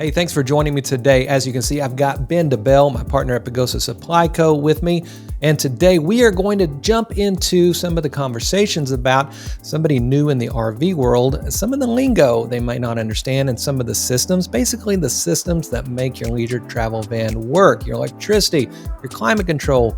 Hey, thanks for joining me today. As you can see, I've got Ben DeBell, my partner at Pagosa Supply Co. with me. And today we are going to jump into some of the conversations about somebody new in the RV world, some of the lingo they might not understand, and some of the systems, basically the systems that make your leisure travel van work, your electricity, your climate control,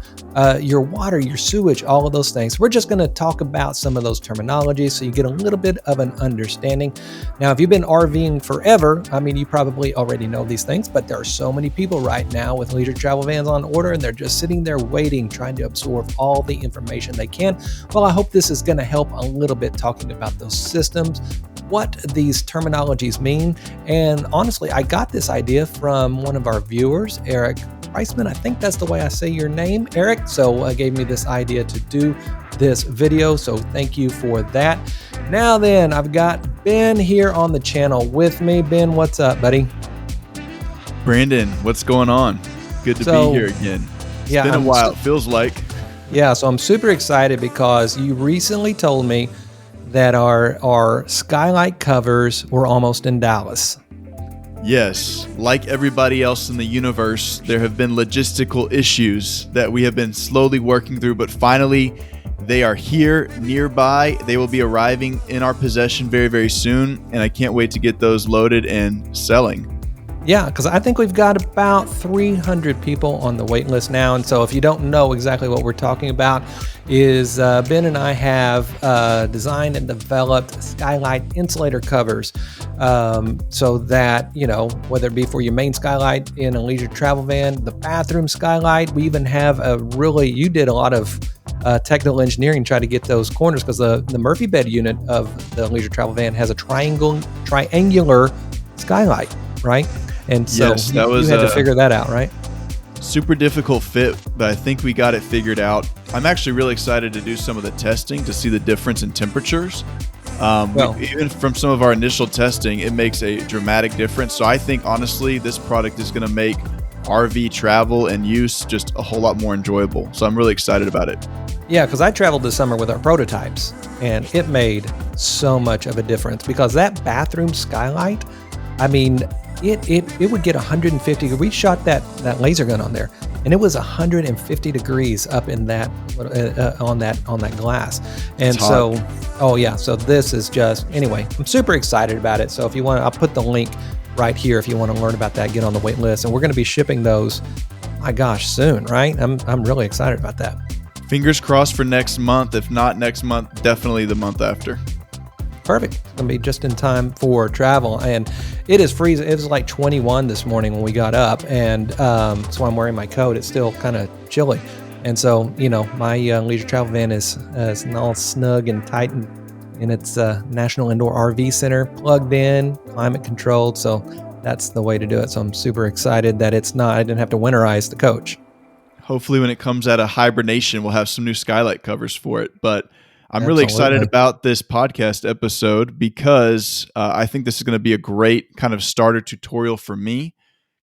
your water, your sewage, all of those things. We're just going to talk about some of those terminologies so you get a little bit of an understanding. Now, if you've been RVing forever, you probably already know these things, but there are so many people right now with leisure travel vans on order, and they're just sitting there waiting, trying to absorb all the information they can. Well, I hope this is going to help a little bit talking about those systems, what these terminologies mean. And honestly, I got this idea from one of our viewers, Eric Reisman. I think that's the way I say your name, Eric. So gave me this idea to do this video. So thank you for that. Now then, I've got Ben here on the channel with me. Ben, what's up, buddy? Brandon, what's going on? Good to be here again. It's been a while, it feels like. Yeah, so I'm super excited because you recently told me that our Skylight covers were almost in Dallas. Yes, like everybody else in the universe, there have been logistical issues that we have been slowly working through, but finally they are here nearby. They will be arriving in our possession very, very soon, and I can't wait to get those loaded and selling. Yeah, because I think we've got about 300 people on the wait list now. And so if you don't know exactly what we're talking about, is Ben and I have designed and developed Skylight insulator covers so that, whether it be for your main Skylight in a leisure travel van, the bathroom Skylight, we even have you did a lot of technical engineering try to get those corners, because the Murphy bed unit of the leisure travel van has a triangular Skylight, right? And so yes, you had to figure that out, right? Super difficult fit, but I think we got it figured out. I'm actually really excited to do some of the testing to see the difference in temperatures. Even from some of our initial testing, it makes a dramatic difference. So I think, honestly, this product is going to make RV travel and use just a whole lot more enjoyable. So I'm really excited about it. Yeah, because I traveled this summer with our prototypes, and it made so much of a difference, because that bathroom Skylight, it would get 150. We shot that laser gun on there, and it was 150 degrees up in that on that glass. And so, so this is just, anyway, I'm super excited about it. So if you want, I'll put the link right here if you want to learn about that. Get on the wait list, and we're going to be shipping those, my gosh, soon, right? I'm really excited about that. Fingers crossed for next month. If not next month, definitely the month after. Perfect. It's going to be just in time for travel. And it is freezing. It was like 21 this morning when we got up. And so I'm wearing my coat. It's still kind of chilly. And so, my leisure travel van is all snug and tight in its National Indoor RV Center, plugged in, climate controlled. So that's the way to do it. So I'm super excited that I didn't have to winterize the coach. Hopefully when it comes out of hibernation, we'll have some new Skylight covers for it. But I'm really excited about this podcast episode because I think this is going to be a great kind of starter tutorial for me,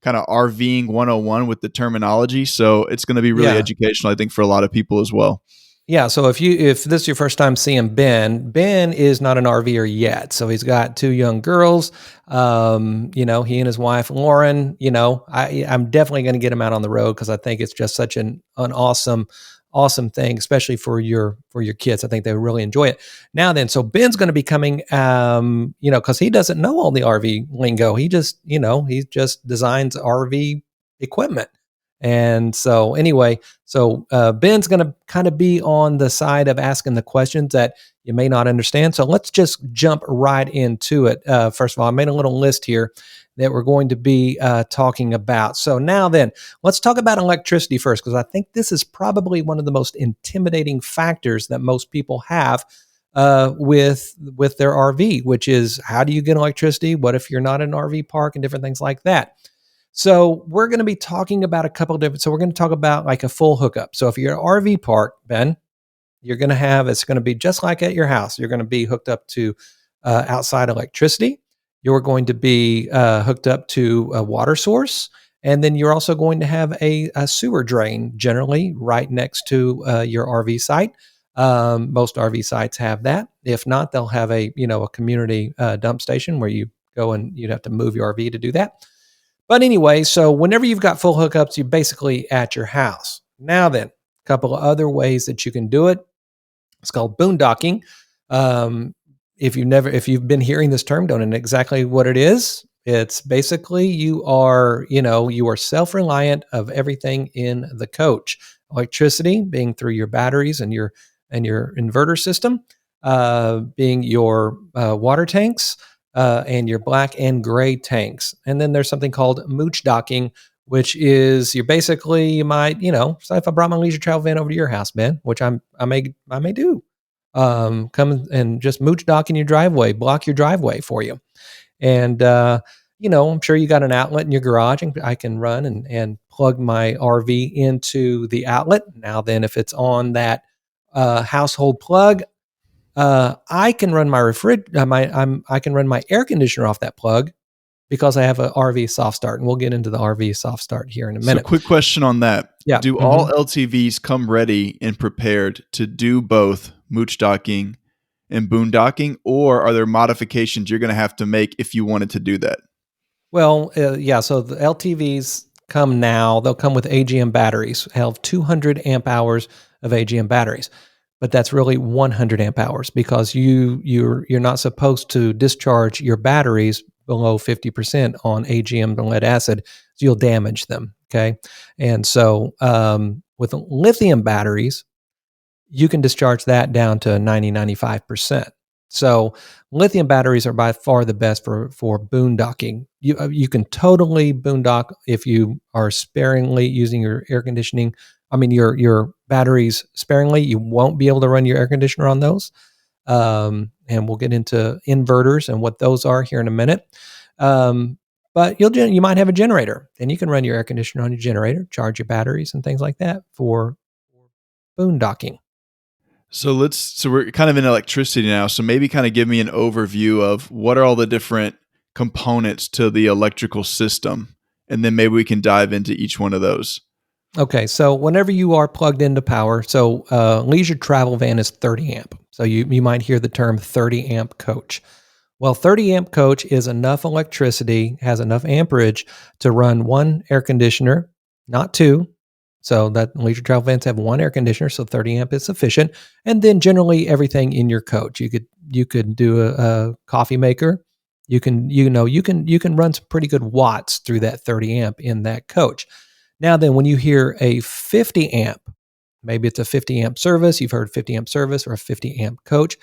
kind of RVing 101 with the terminology. So it's going to be really educational, I think, for a lot of people as well. Yeah. So if this is your first time seeing Ben is not an RVer yet. So he's got two young girls. He and his wife, Lauren. I'm definitely going to get him out on the road because I think it's just such an awesome thing, especially for your kids. I think they really enjoy it. Now then, so Ben's going to be coming, because he doesn't know all the RV lingo. He just designs RV equipment. And so anyway, Ben's going to kind of be on the side of asking the questions that you may not understand. So let's just jump right into it. First of all, I made a little list here that we're going to be talking about. So now then, let's talk about electricity first, because I think this is probably one of the most intimidating factors that most people have with their RV, which is, how do you get electricity? What if you're not in an RV park, and different things like that. So we're going to be talking about a couple of different, so we're going to talk about like a full hookup. So if you're at an RV park, Ben, it's going to be just like at your house. You're going to be hooked up to outside electricity. You're going to be hooked up to a water source. And then you're also going to have a sewer drain, generally right next to your RV site. Most RV sites have that. If not, they'll have a community dump station where you go, and you'd have to move your RV to do that. But anyway, so whenever you've got full hookups, you're basically at your house. Now then, a couple of other ways that you can do it. It's called boondocking. Um, if you've been hearing this term, don't know exactly what it is. It's basically you are self-reliant of everything in the coach. Electricity being through your batteries and your inverter system, being your water tanks, and your black and gray tanks. And then there's something called mooch docking, which is you might, so if I brought my leisure travel van over to your house, Ben, which I may do, come and just mooch dock in your driveway, block your driveway for you. And, I'm sure you got an outlet in your garage and I can run and plug my RV into the outlet. Now, then, if it's on that household plug, I can run I can run my air conditioner off that plug because I have a RV soft start, and we'll get into the RV soft start here in a So, minute. quick question on that. Yeah. Do all LTVs come ready and prepared to do both mooch docking and boondocking, or are there modifications you're going to have to make if you wanted to do that? Well, yeah. So the LTVs come now. They'll come with AGM batteries. Have 200 amp hours of AGM batteries, but that's really 100 amp hours because you're not supposed to discharge your batteries below 50% on AGM and lead acid, so you'll damage them. Okay, and so with lithium batteries, you can discharge that down to 95%. So lithium batteries are by far the best for boondocking. You can totally boondock if you are sparingly using your air conditioning. I mean your batteries sparingly. You won't be able to run your air conditioner on those. And we'll get into inverters and what those are here in a minute. But you might have a generator, and you can run your air conditioner on your generator, charge your batteries and things like that for boondocking. So we're kind of in electricity now. So maybe kind of give me an overview of what are all the different components to the electrical system, and then maybe we can dive into each one of those. Okay, so whenever you are plugged into power, so leisure travel van is 30 amp. So you might hear the term 30 amp coach. Well, 30 amp coach is enough electricity, has enough amperage to run one air conditioner, not two. So that leisure travel vans have one air conditioner, so 30 amp is sufficient. And then generally everything in your coach. You could do a coffee maker. You can run some pretty good watts through that 30 amp in that coach. Now then, when you hear a 50 amp, maybe it's a 50 amp service, you've heard 50 amp service or a 50 amp coach,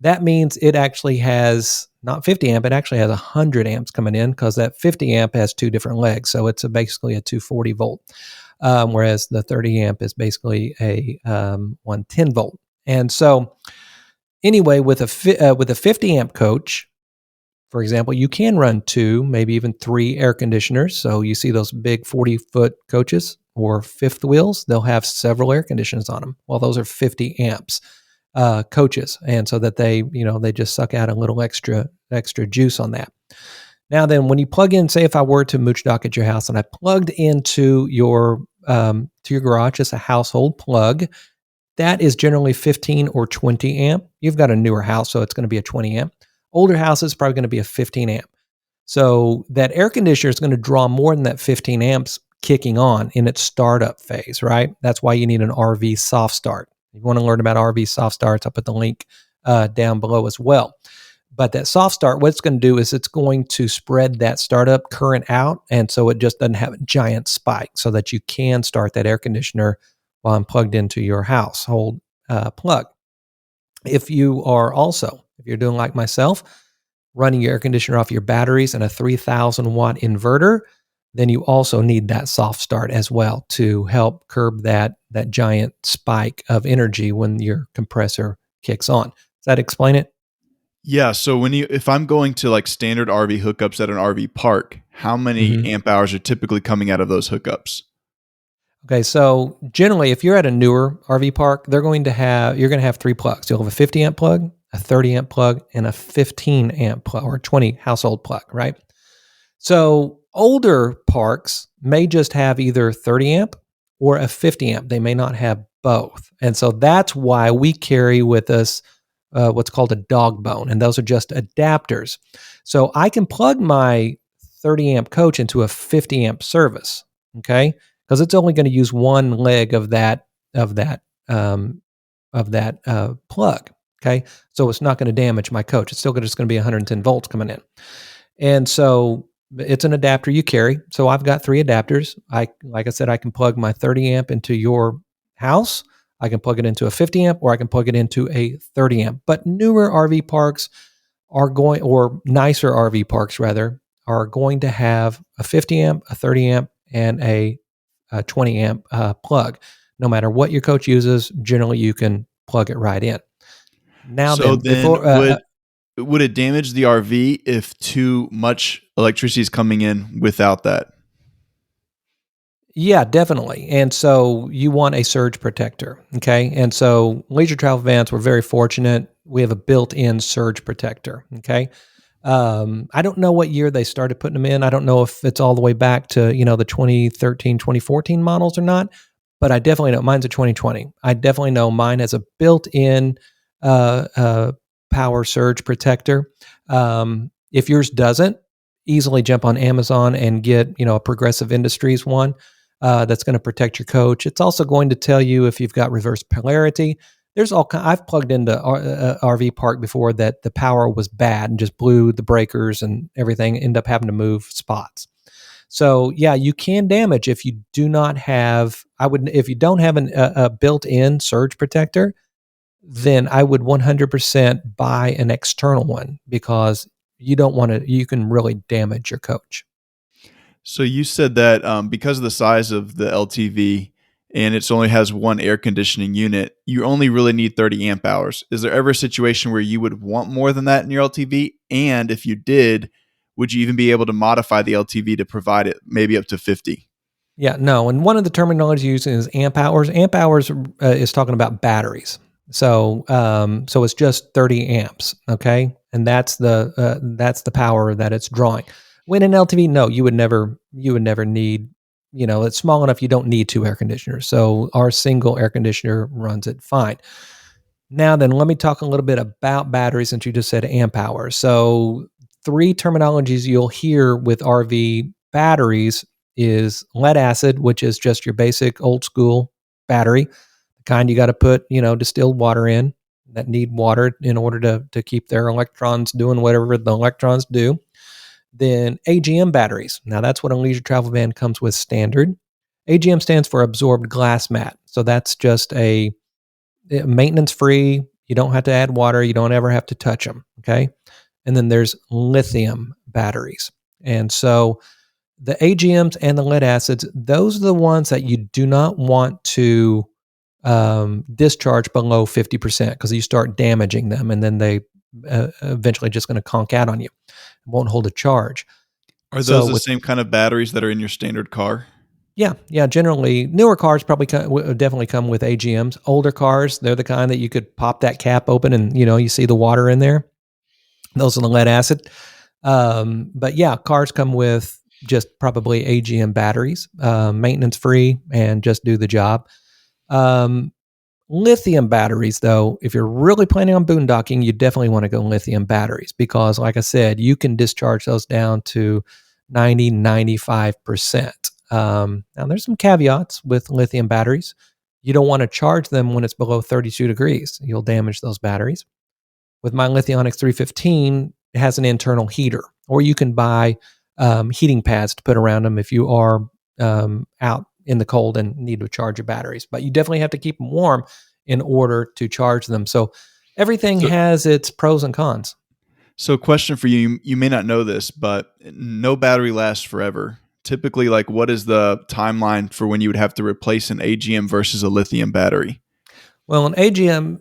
that means it actually has not 50 amp, it actually has 100 amps coming in because that 50 amp has two different legs. So it's basically a 240 volt, whereas the 30 amp is basically a 110 volt. And so anyway, with a 50 amp coach, for example, you can run two, maybe even three air conditioners. So you see those big 40-foot coaches or fifth wheels, they'll have several air conditioners on them. Well, those are 50 amps coaches. And so that they just suck out a little extra juice on that. Now then, when you plug in, say if I were to mooch dock at your house and I plugged into your garage as a household plug, that is generally 15 or 20 amp. You've got a newer house, so it's going to be a 20 amp. Older houses is probably going to be a 15 amp. So that air conditioner is going to draw more than that 15 amps kicking on in its startup phase, right? That's why you need an RV soft start. If you want to learn about RV soft starts, I'll put the link down below as well. But that soft start, what it's going to do is it's going to spread that startup current out, and so it just doesn't have a giant spike so that you can start that air conditioner while I'm plugged into your household plug. If you're doing like myself, running your air conditioner off your batteries and a 3,000 watt inverter, then you also need that soft start as well to help curb that giant spike of energy when your compressor kicks on. Does that explain it? Yeah. So if I'm going to like standard RV hookups at an RV park, how many amp hours are typically coming out of those hookups? Okay, so generally, if you're at a newer RV park, you're going to have three plugs. You'll have a 50 amp plug, a 30 amp plug, and a 15 amp plug or 20 household plug, right? So older parks may just have either 30 amp or a 50 amp. They may not have both. And so that's why we carry with us what's called a dog bone, and those are just adapters. So I can plug my 30 amp coach into a 50 amp service. Okay, because it's only going to use one leg of that um, plug. Okay, so it's not going to damage my coach. It's still just going to be 110 volts coming in, and so it's an adapter you carry. So I've got 3 adapters. Like I said, I can plug my 30 amp into your house. I can plug it into a 50 amp, or I can plug it into a 30 amp. But newer RV parks are going, or nicer RV parks rather, are going to have a 50 amp, a 30 amp, and a 20 amp plug. No matter what your coach uses, generally you can plug it right in. Now So then, then before would it damage the RV if too much electricity is coming in without that? yeah, definitely. And so you want a surge protector. Okay. And so leisure travel vans, we're very fortunate. We have a built in surge protector. Okay. I don't know what year they started putting them in. I don't know if it's all the way back to, the 2013, 2014 models or not, but I definitely know mine's a 2020. I definitely know mine has a built in uh, uh, power surge protector. If yours doesn't, easily jump on Amazon and get, a Progressive Industries one that's going to protect your coach. It's also going to tell you if you've got reverse polarity. There's all kind. I've plugged into RV park before that the power was bad and just blew the breakers and everything. End up having to move spots. So yeah, you can damage if you do not have. If you don't have a built-in surge protector, then I would 100% buy an external one because you don't want to. You can really damage your coach. So you said that because of the size of the LTV and it only has one air conditioning unit, you only really need 30 amp hours. Is there ever a situation where you would want more than that in your LTV? And if you did, would you even be able to modify the LTV to provide it maybe up to 50? Yeah, no. And one of the terminology used is amp hours. Amp hours is talking about batteries. So it's just 30 amps. Okay, and that's the power that it's drawing. When in LTV, no, you would never need. It's small enough. You don't need 2 air conditioners. So our single air conditioner runs it fine. Now then, let me talk a little bit about batteries since you just said amp hour. So 3 terminologies you'll hear with RV batteries is lead acid, which is just your basic old school battery, the kind you got to put, distilled water in that need water in order to keep their electrons doing whatever the electrons do. Then AGM batteries. Now that's what a leisure travel van comes with standard. AGM stands for absorbed glass mat. So that's just a maintenance free. You don't have to add water. You don't ever have to touch them. Okay. And then there's lithium batteries. And so the AGMs and the lead acids, those are the ones that you do not want to discharge below 50% because you start damaging them and then they eventually just going to conk out on you. It won't hold a charge. Are So those the with same kind of batteries that are in your standard car? yeah, generally newer cars probably definitely come with AGMs. Older cars, they're the kind that you could pop that cap open and you see the water in there. Those are the lead acid. But yeah, cars come with just probably AGM batteries, maintenance free, and just do the job. Um, Lithium batteries, though, if you're really planning on boondocking, you definitely want to go lithium batteries because, like I said, you can discharge those down to 90, 95%. Now, there's some caveats with lithium batteries. You don't want to charge them when it's below 32 degrees. You'll damage those batteries. With my Lithionics 315, it has an internal heater, or you can buy heating pads to put around them if you are out in the cold and need to charge your batteries. But you definitely have to keep them warm in order to charge them. So everything So, has its pros and cons. so question for you. You may not know this, but no battery lasts forever. Typically, like what is the timeline for when you would have to replace an AGM versus a lithium battery? Well, an AGM,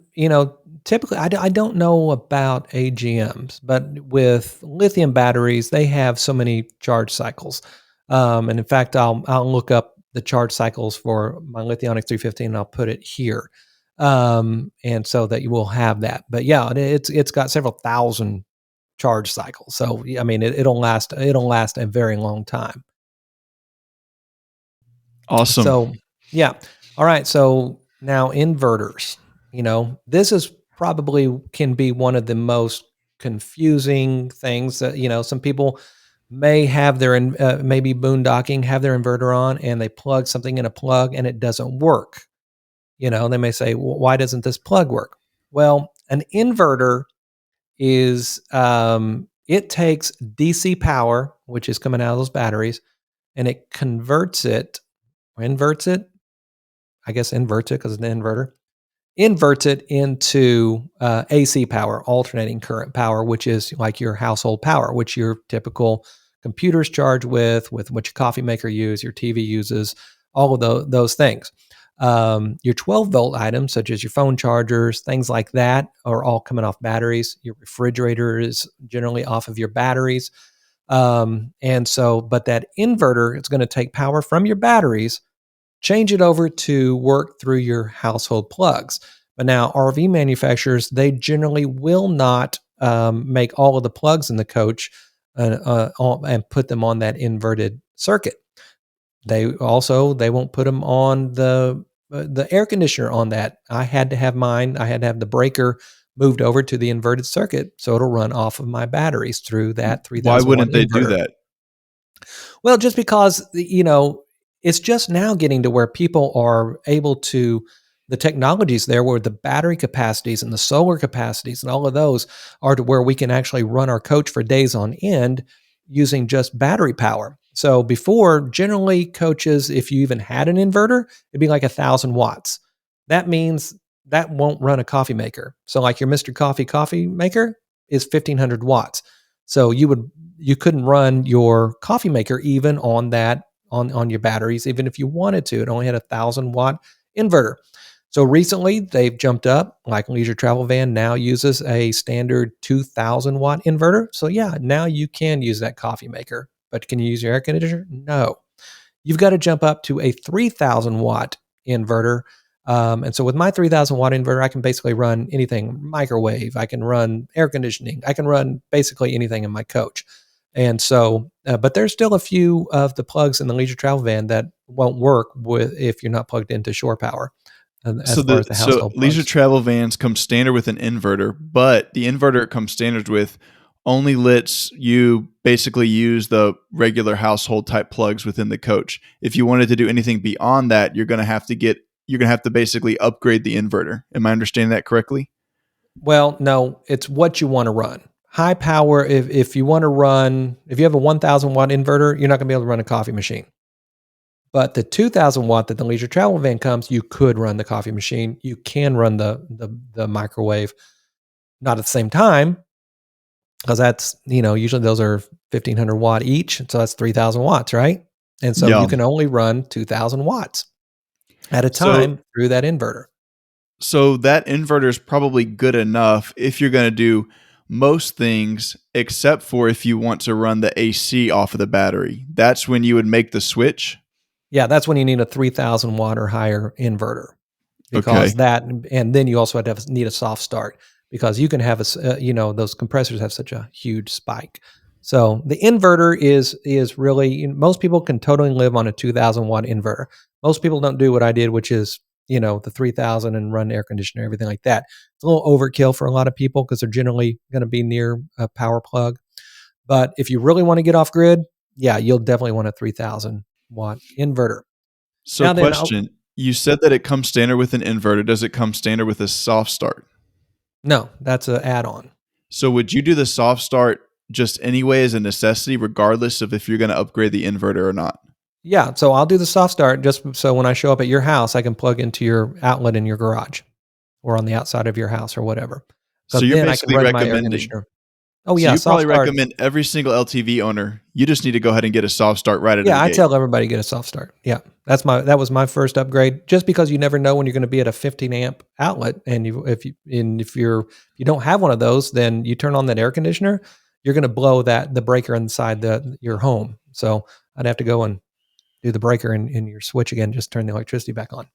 typically, I don't know about AGMs, but with lithium batteries, they have so many charge cycles. And in fact, I'll look up the charge cycles for my Lithionic 315 and I'll put it here. And so that you will have that. But yeah, it's got several thousand charge cycles. So I mean, it'll last a very long time. Awesome. So, yeah. All right. So now inverters, this is probably can be one of the most confusing things that, some people may have their maybe boondocking, have their inverter on, and they plug something in a plug and it doesn't work. They may say, well, why doesn't this plug work? Well, an inverter is it takes DC power, which is coming out of those batteries, and it converts it, or inverts it. I guess inverts it because it's an inverter. Inverts it into AC power, alternating current power, which is like your household power, which your typical computers charge with what your coffee maker uses, your TV uses, all of those things. Your 12-volt items, such as your phone chargers, things like that, are all coming off batteries. Your refrigerator is generally off of your batteries. But that inverter is going to take power from your batteries, change it over to work through your household plugs. But now RV manufacturers, they generally will not make all of the plugs in the coach and put them on that inverted circuit. They won't put them on the air conditioner on that. I had to have mine. I had to have the breaker moved over to the inverted circuit so it'll run off of my batteries through that Why 3,000-watt wouldn't they do inverter. that? Well, just because, it's just now getting to where people are able to, the technologies there where the battery capacities and the solar capacities and all of those are to where we can actually run our coach for days on end using just battery power. So before, generally coaches, if you even had an inverter, it'd be like 1,000 watts. That means that won't run a coffee maker. So like your Mr. Coffee maker is 1,500 watts. So you couldn't run your coffee maker even on that on your batteries, even if you wanted to. It only had 1,000-watt inverter. So recently they've jumped up, like Leisure Travel Van now uses a standard 2,000-watt inverter. So yeah, now you can use that coffee maker, but can you use your air conditioner? No. You've got to jump up to a 3,000-watt inverter. And so with my 3,000-watt inverter, I can basically run anything, microwave, I can run air conditioning, I can run basically anything in my coach. And so, but there's still a few of the plugs in the Leisure Travel Van that won't work with if you're not plugged into shore power, as far as the So household leisure plugs. travel vans come standard with an inverter, but the inverter it comes standard with only lets you basically use the regular household type plugs within the coach. If you wanted to do anything beyond that, you're going to have to basically upgrade the inverter. Am I understanding that correctly? Well, no, it's what you want to run. High power, if you want to run, if you have a 1,000-watt inverter, you're not going to be able to run a coffee machine. But the 2,000-watt that the Leisure Travel Van comes, you could run the coffee machine. You can run the microwave, not at the same time, because that's, usually those are 1,500 watt each. So that's 3,000 watts, right? And so Yeah. you can only run 2,000 watts at a So time through that inverter. so that inverter is probably good enough if you're going to do most things except for if you want to run the AC off of the battery. That's when you would make the switch. Yeah, that's when you need a 3,000 watt or higher inverter, Okay. because that, and then you also need a soft start, because you can have those compressors have such a huge spike. So the inverter is really, most people can totally live on a 2,000-watt inverter. Most people don't do what I did, which is, the 3,000 and run air conditioner, everything like that. It's a little overkill for a lot of people because they're generally going to be near a power plug. But if you really want to get off grid, yeah, you'll definitely want a 3,000-watt inverter. So Now then, question, you said that it comes standard with an inverter. Does it come standard with a soft start? no, that's an add-on. So would you do the soft start just anyway as a necessity, regardless of if you're going to upgrade the inverter or not? Yeah, so I'll do the soft start just so when I show up at your house, I can plug into your outlet in your garage or on the outside of your house or whatever. So Because you're then I can basically run my air recommending. conditioner. Oh So yeah, you soft probably start. recommend every single LTV owner. You just need to go ahead and get a soft start right out of Yeah, the I gate. tell everybody to get a soft start. Yeah, that was my first upgrade. Just because you never know when you're going to be at a 15 amp outlet, and if you don't have one of those, then you turn on that air conditioner, you're going to blow the breaker inside your home. So I'd have to go and do the breaker in your switch again, just turn the electricity back on.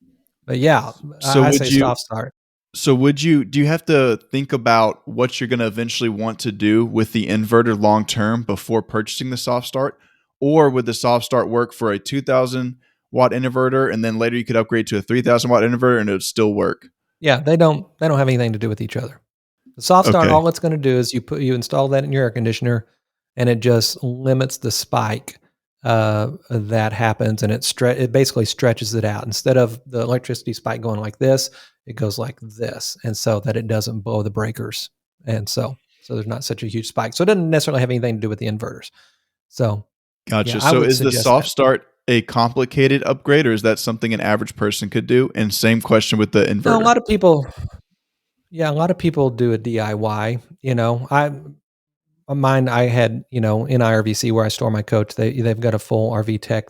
But yeah, So I would say you soft start. So do you have to think about what you're going to eventually want to do with the inverter long term before purchasing the soft start? Or would the soft start work for a 2,000-watt inverter and then later you could upgrade to a 3,000-watt inverter and it would still work? Yeah, they don't have anything to do with each other. The soft start, Okay. all it's going to do is you install that in your air conditioner, and it just limits the spike that happens, and it basically stretches it out. Instead of the electricity spike going like this, it goes like this, and so that it doesn't blow the breakers, and so there's not such a huge spike. So it doesn't necessarily have anything to do with the inverters. So yeah, Gotcha. I So would is the suggest soft that. start a complicated upgrade, or is that something an average person could do? And same question with the No, a inverter. lot of people, yeah, a lot of people do a DIY. Mine, I had, in IRVC where I store my coach, they've got a full RV tech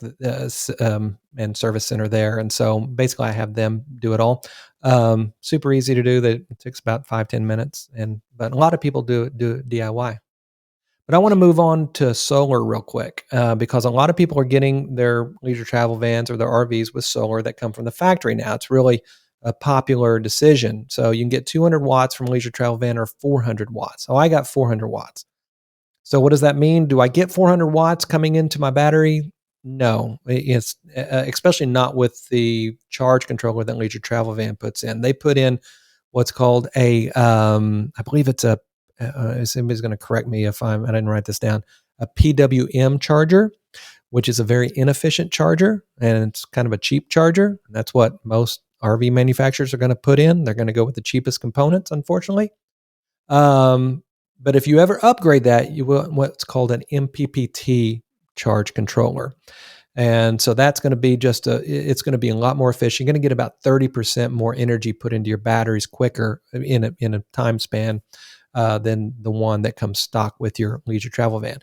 and service center there, and so basically I have them do it all. Super easy to do. That it takes about 5-10 minutes, but a lot of people do it DIY. But I want to move on to solar real quick because a lot of people are getting their leisure travel vans or their RVs with solar that come from the factory now. It's really a popular decision. So you can get 200 watts from a leisure travel van or 400 watts. So I got 400 watts. So what does that mean? Do I get 400 watts coming into my battery? No, it's especially not with the charge controller that Leisure Travel Van puts in. They put in what's called I believe it's somebody's going to correct me if I didn't write this down, a PWM charger, which is a very inefficient charger, and it's kind of a cheap charger. That's what most RV manufacturers are going to put in. They're going to go with the cheapest components, unfortunately. But if you ever upgrade that, you will what's called an MPPT charge controller. And so that's going to be it's going to be a lot more efficient. You're going to get about 30% more energy put into your batteries quicker in a time span than the one that comes stock with your leisure travel van.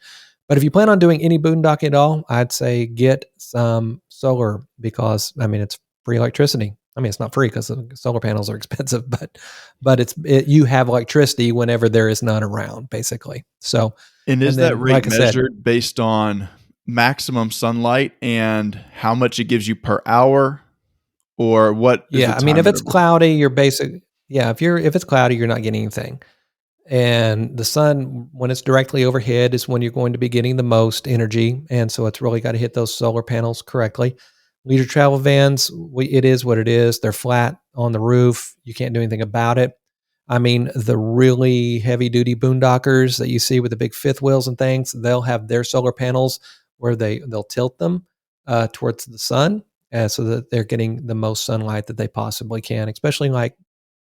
But if you plan on doing any boondocking at all, I'd say get some solar because, I mean, it's free electricity. I mean, it's not free because the solar panels are expensive, but you have electricity whenever there is none around, basically. So, And and is that then, rate like I said, measured based on maximum sunlight and how much it gives you per hour, or what is the yeah, I mean, time if it's interval? cloudy, yeah, if it's cloudy, you're not getting anything. And the sun, when it's directly overhead, is when you're going to be getting the most energy. And so it's really got to hit those solar panels correctly. Leisure travel vans, it is what it is. They're flat on the roof. You can't do anything about it. I mean, the really heavy duty boondockers that you see with the big fifth wheels and things, they'll have their solar panels where they'll tilt them towards the sun so that they're getting the most sunlight that they possibly can, especially like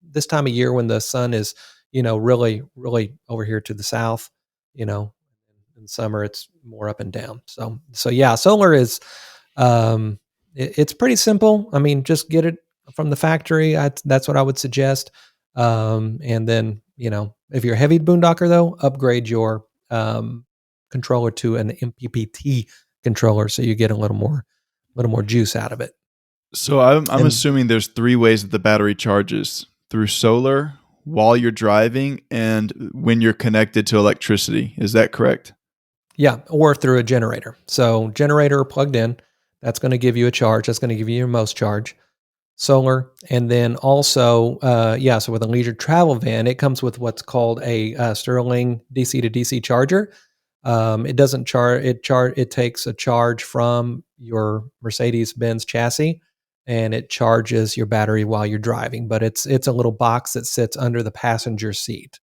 this time of year when the sun is, really, really over here to the south, you know, in summer it's more up and down. So yeah, solar is, it's pretty simple. I mean, just get it from the factory. That's what I would suggest. And then, if you're a heavy boondocker though, upgrade your controller to an MPPT controller so you get a little more juice out of it. So I'm And assuming there's three ways that the battery charges: through solar, while you're driving, and when you're connected to electricity. Is that correct? yeah, or through a generator. So generator plugged in, that's going to give you a charge. That's going to give you your most charge. Solar, and then also, so with a leisure travel van, it comes with what's called a Sterling DC to DC charger. It doesn't charge. It takes a charge from your Mercedes Benz chassis, and it charges your battery while you're driving. But it's a little box that sits under the passenger seat.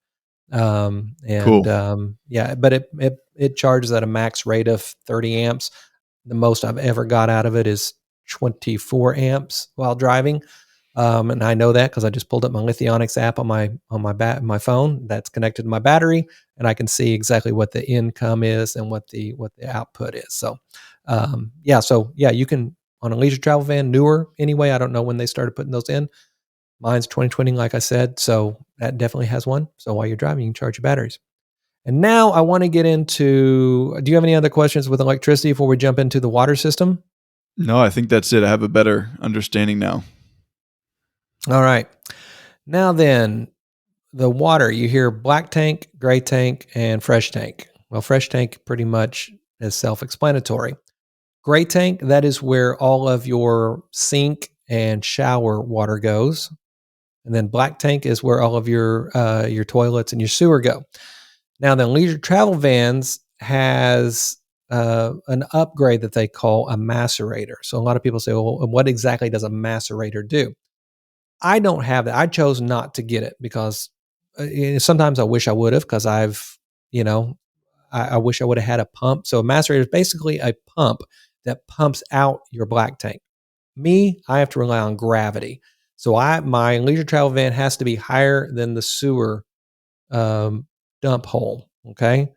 Cool. Yeah, but it charges at a max rate of 30 amps. The most I've ever got out of it is 24 amps while driving. And I know that because I just pulled up my Lithionics app on my phone that's connected to my battery, and I can see exactly what the income is and what the output is. So you can on a leisure travel van, newer anyway. I don't know when they started putting those in. Mine's 2020, like I said, so that definitely has one. So while you're driving, you can charge your batteries. And now I want to get into. Do you have any other questions with electricity before we jump into the water system? No, I think that's it. I have a better understanding now. All right. Now then, the water, you hear black tank, gray tank, and fresh tank. Well, fresh tank pretty much is self-explanatory. Gray tank, that is where all of your sink and shower water goes. And then black tank is where all of your toilets and your sewer go. Now, the leisure travel vans has an upgrade that they call a macerator. So a lot of people say, well, what exactly does a macerator do? I don't have that. I chose not to get it because sometimes I wish I would have because you know, I wish I would have had a pump. So a macerator is basically a pump that pumps out your black tank. Me, I have to rely on gravity. So my leisure travel van has to be higher than the sewer um, dump hole. Okay.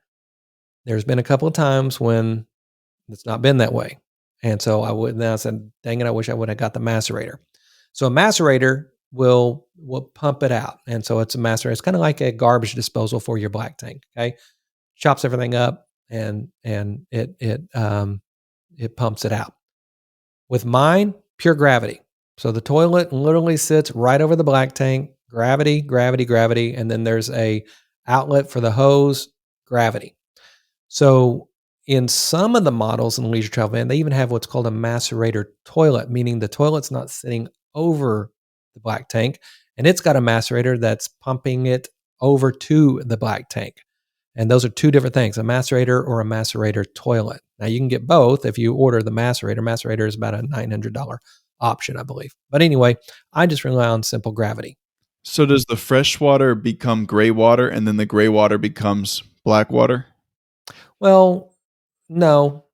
There's been a couple of times when it's not been that way. And so I said, dang it, I wish I would have got the macerator. So a macerator will pump it out. And so it's a macerator. It's kind of like a garbage disposal for your black tank. Okay. Chops everything up and it pumps it out. With mine, pure gravity. So the toilet literally sits right over the black tank, gravity, gravity, gravity, and then there's a outlet for the hose, gravity. So in some of the models in the leisure travel van, they even have what's called a macerator toilet, meaning the toilet's not sitting over the black tank, and it's got a macerator that's pumping it over to the black tank. And those are two different things, a macerator or a macerator toilet. Now you can get both if you order the macerator. Macerator is about a $900 option, I believe. But anyway, I just rely on simple gravity. So does the fresh water become gray water and then the gray water becomes black water? Well, no.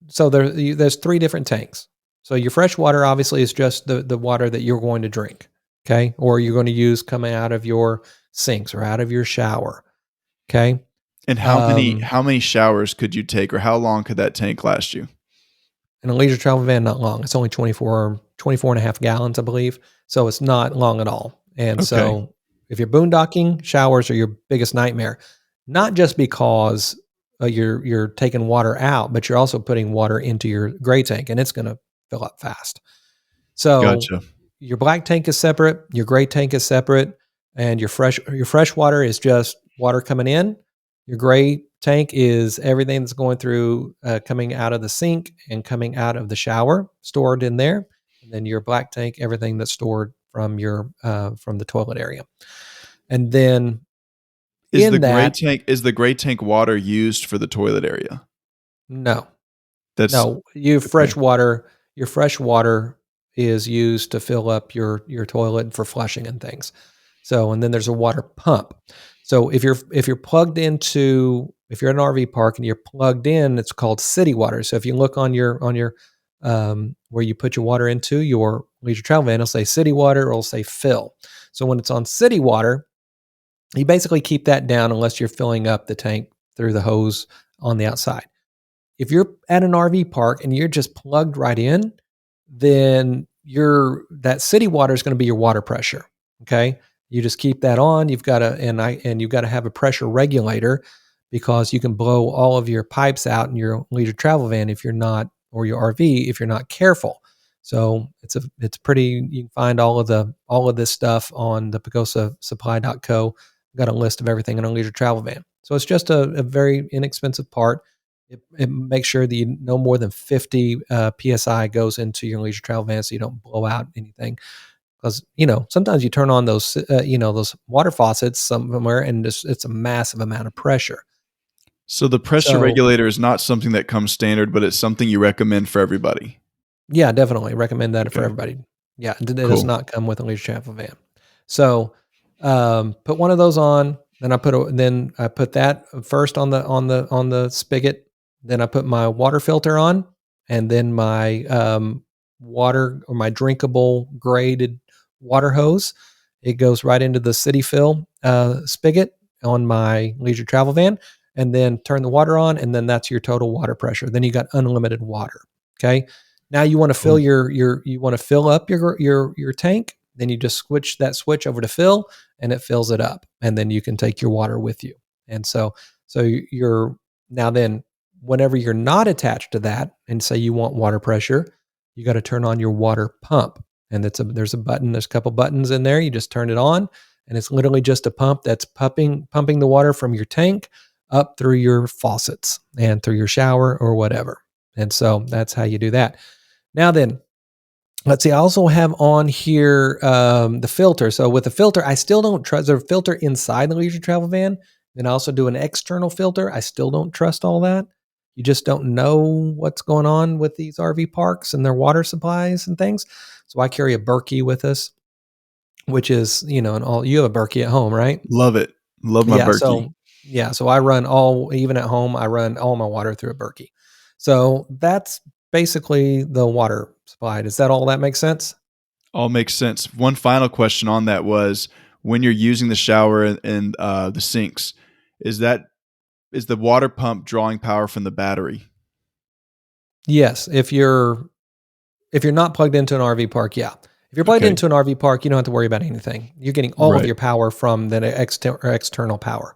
So there's three different tanks. So your fresh water obviously is just the water that you're going to drink, okay? Or you're going to use coming out of your sinks or out of your shower, okay? And how many showers could you take, or how long could that tank last you? In a leisure travel van, not long. It's only 24 and a half gallons, I believe. So it's not long at all. And so if you're boondocking, showers are your biggest nightmare. Not just because you're taking water out, but you're also putting water into your gray tank, and it's going to fill up fast. So Gotcha. your black tank is separate, your gray tank is separate, and your fresh water is just water coming in. Your gray tank is everything that's going through, coming out of the sink and coming out of the shower, stored in there. And then your black tank, everything that's stored from from the toilet area. And then Is in that, the gray tank water used for the toilet area? no, That's no, your fresh water is used to fill up your toilet for flushing and things. So, and then there's a water pump. So if you're if you're at an RV park and you're plugged in, it's called city water. So if you look on your where you put your water into your leisure travel van, it'll say city water or it'll say fill. So when it's on city water, you basically keep that down unless you're filling up the tank through the hose on the outside. If you're at an RV park and you're just plugged right in, then that city water is going to be your water pressure. Okay. You just keep that on. You've got to have a pressure regulator because you can blow all of your pipes out in your leisure travel van if you're not, or your RV if you're not careful. So it's pretty. You can find all of this stuff on the pagosasupply.co. Got a list of everything in a leisure travel van. So it's just a very inexpensive part. It makes sure that no more than 50 psi goes into your leisure travel van, so you don't blow out anything. Because sometimes you turn on those those water faucets somewhere, and it's a massive amount of pressure. So the pressure So regulator is not something that comes standard, but it's something you recommend for everybody. yeah, definitely recommend that for Okay. everybody. Yeah, it does Cool. not come with a leisure travel van. So put one of those on. Then I put that first on the spigot. Then I put my water filter on, and then my water or my drinkable graded water hose. It goes right into the city fill spigot on my leisure travel van, and then turn the water on, and then that's your total water pressure. Then you got unlimited water. Okay. Now you want to fill Cool. you want to fill up your tank. Then you just switch over to fill, and it fills it up, and then you can take your water with you. And so you're now then whenever you're not attached to that, and say you want water pressure, you got to turn on your water pump. And there's a button, there's a couple buttons in there. You just turn it on, and it's literally just a pump that's pumping the water from your tank up through your faucets and through your shower or whatever. And so that's how you do that. Now then, let's see. I also have on here the filter. So with the filter, I still don't trust. There's a filter inside the leisure travel van. Then I also do an external filter. I still don't trust all that. You just don't know what's going on with these RV parks and their water supplies and things. So I carry a Berkey with us, which is, you have a Berkey at home, right? Love it. Love my Yeah. Berkey. Yeah, so I run all even at home, I run all my water through a Berkey. So that's basically the water supply. Does that all that make sense? All makes sense. One final question on that was when you're using the shower and the sinks, is that is the water pump drawing power from the battery? Yes, if you're not plugged into an RV park, yeah. If you're plugged Okay. into an RV park, you don't have to worry about anything. You're getting all of Right. your power from the external power.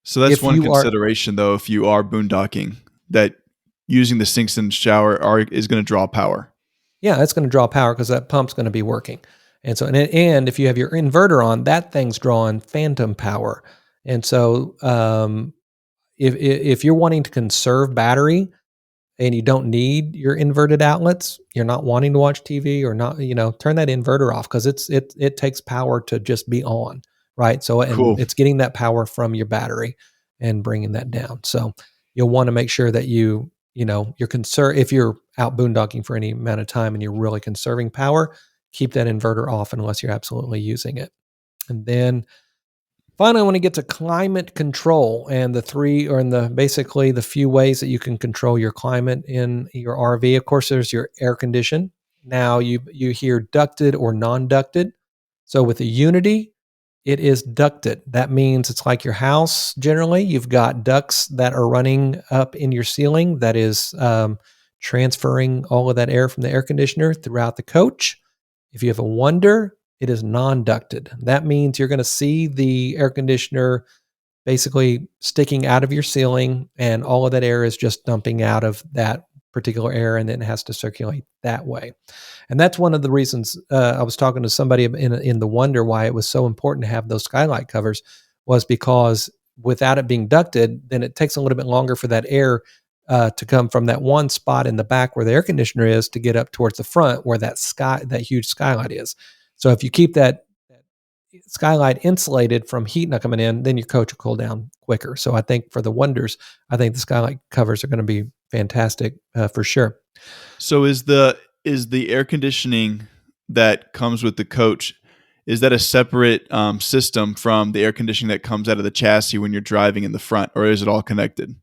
So that's If one you are consideration, though, if you are boondocking, that using the sinks and shower is going to draw power. Yeah, that's going to draw power because that pump's going to be working. And so, and if you have your inverter on, that thing's drawing phantom power. And so, if you're wanting to conserve battery and you don't need your inverted outlets, you're not wanting to watch TV or not, turn that inverter off because it takes power to just be on, right? So, and Cool. it's getting that power from your battery and bringing that down. So, you'll want to make sure that you're if you're out boondocking for any amount of time and you're really conserving power, keep that inverter off unless you're absolutely using it. And then finally, I want to get to climate control and the three, or in the basically the few ways that you can control your climate in your RV. Of course, there's your air condition. Now you hear ducted or non-ducted. So with a Unity, it is ducted. That means it's like your house. Generally, you've got ducts that are running up in your ceiling that is transferring all of that air from the air conditioner throughout the coach. If you have a Wonder, it is non-ducted. That means you're going to see the air conditioner basically sticking out of your ceiling, and all of that air is just dumping out of that particular air, and then it has to circulate that way. And that's one of the reasons I was talking to somebody in the Wonder why it was so important to have those Skylight covers was because without it being ducted, then it takes a little bit longer for that air to come from that one spot in the back where the air conditioner is to get up towards the front where that huge skylight is. So if you keep that skylight insulated from heat not coming in, then your coach will cool down quicker. So I think for the Wonders, I think the skylight covers are going to be fantastic for sure. So is the air conditioning that comes with the coach, is that a separate system from the air conditioning that comes out of the chassis when you're driving in the front, or is it all connected?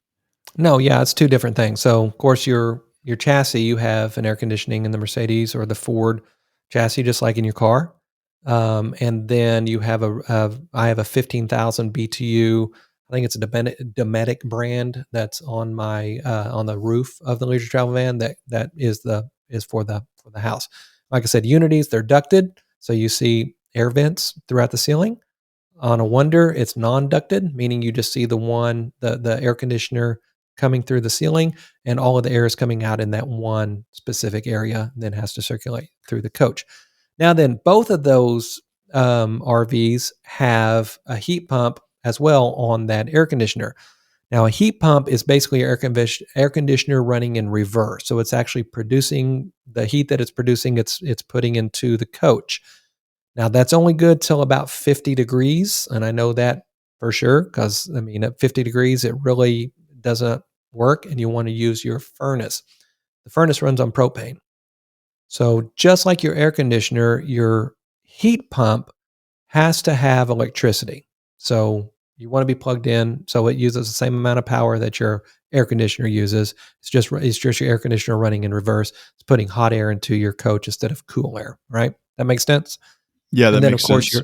No, yeah, it's two different things. So, of course, your chassis, you have an air conditioning in the Mercedes or the Ford chassis, just like in your car. And then you have I have a 15,000 BTU. I think it's a Dometic brand that's on the roof of the leisure travel van. That is for the house. Like I said, Unities, they're ducted, so you see air vents throughout the ceiling. On a Wonder, it's non-ducted, meaning you just see the air conditioner coming through the ceiling, and all of the air is coming out in that one specific area, then has to circulate through the coach. Now, then, both of those RVs have a heat pump as well on that air conditioner. Now, a heat pump is basically air conditioner running in reverse. So it's actually producing the heat that it's producing. It's putting into the coach. Now that's only good till about 50 degrees. And I know that for sure, because I mean, at 50 degrees, it really doesn't work and you want to use your furnace. The furnace runs on propane. So just like your air conditioner, your heat pump has to have electricity. So you want to be plugged in so it uses the same amount of power that your air conditioner uses. It's just your air conditioner running in reverse. It's putting hot air into your coach instead of cool air, right? That makes sense. Yeah, And that makes sense.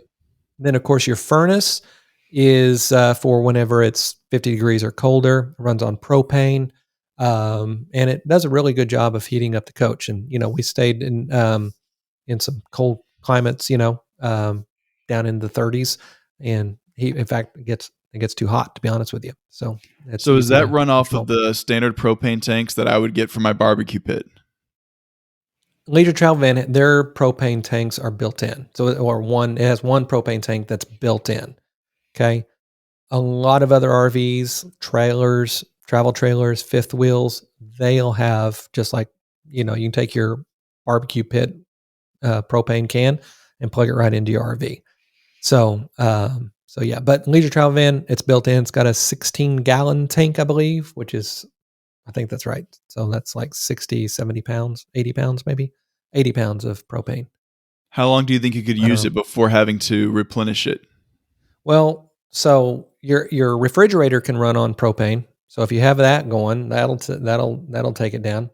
then of course your furnace is for whenever it's 50 degrees or colder. It runs on propane, and it does a really good job of heating up the coach. And we stayed in some cold climates, down in the 30s, and in fact, it gets too hot to be honest with you. So it's So is easy that to run off of control. the standard propane tanks that I would get for my barbecue pit? Leisure Travel Van, their propane tanks are built in. So it has one propane tank that's built in. Okay. A lot of other RVs, trailers, travel trailers, fifth wheels, they'll have just like, you can take your barbecue pit propane can and plug it right into your RV. So yeah, but Leisure Travel Van, it's built in. It's got a 16-gallon tank, I believe, I think that's right. So that's like 60, 70 pounds, 80 pounds, maybe 80 pounds of propane. How long do you think you could I don't use know. it before having to replenish it? Well, So your refrigerator can run on propane. So if you have that going, that'll take it down.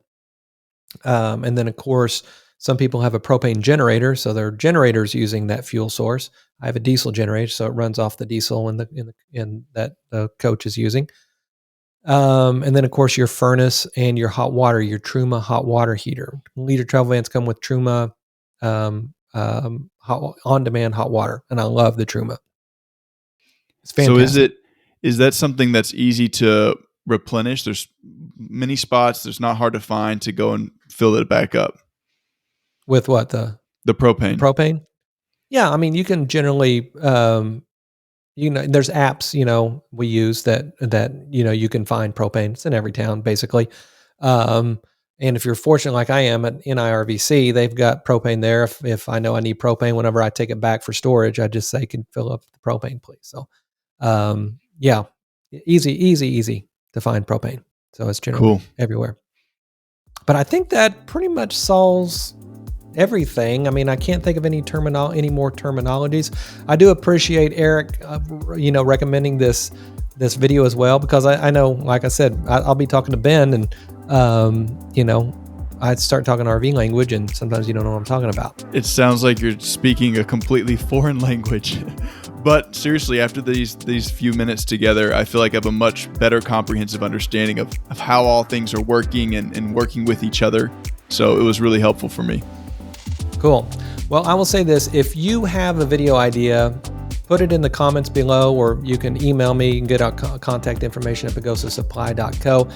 And then of course, some people have a propane generator, so their generator's using that fuel source. I have a diesel generator, so it runs off the diesel in that the coach is using. And then of course your furnace and your hot water, your Truma hot water heater. Leader travel vans come with Truma on-demand hot water, and I love the Truma. It's So fantastic. is that something that's easy to replenish? There's many spots. There's not hard to find to go and fill it back up. With what The propane. propane? Yeah, I mean you can generally there's apps we use that you can find propane. It's in every town basically. Um, and if you're fortunate like I am at NIRVC, they've got propane there. If I know I need propane, whenever I take it back for storage, I just say, "Can fill up the propane, please." So, yeah, easy to find propane. So it's generally Cool. everywhere. But I think that pretty much solves everything. I mean, I can't think of any more terminologies. I do appreciate Eric, recommending this video as well, because I know, like I said, I'll be talking to Ben, and I start talking RV language, and sometimes you don't know what I'm talking about. It sounds like you're speaking a completely foreign language. But seriously, after these few minutes together, I feel like I have a much better comprehensive understanding of how all things are working and working with each other. So it was really helpful for me. Cool. Well, I will say this. If you have a video idea, put it in the comments below, or you can email me. You can get our contact information at pagosasupply.co.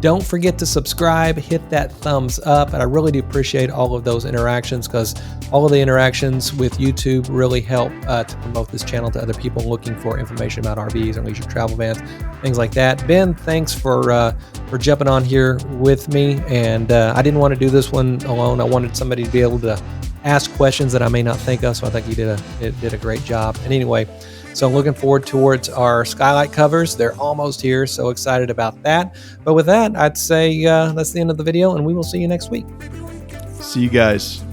Don't forget to subscribe, hit that thumbs up, and I really do appreciate all of those interactions, because all of the interactions with YouTube really help to promote this channel to other people looking for information about RVs and leisure travel vans, things like that. Ben, thanks for jumping on here with me, and I didn't want to do this one alone. I wanted somebody to be able to ask questions that I may not think of, so I think you did a great job. And anyway, so I'm looking forward towards our Skylight covers. They're almost here, so excited about that. But with that, I'd say that's the end of the video, and we will see you next week. See you guys.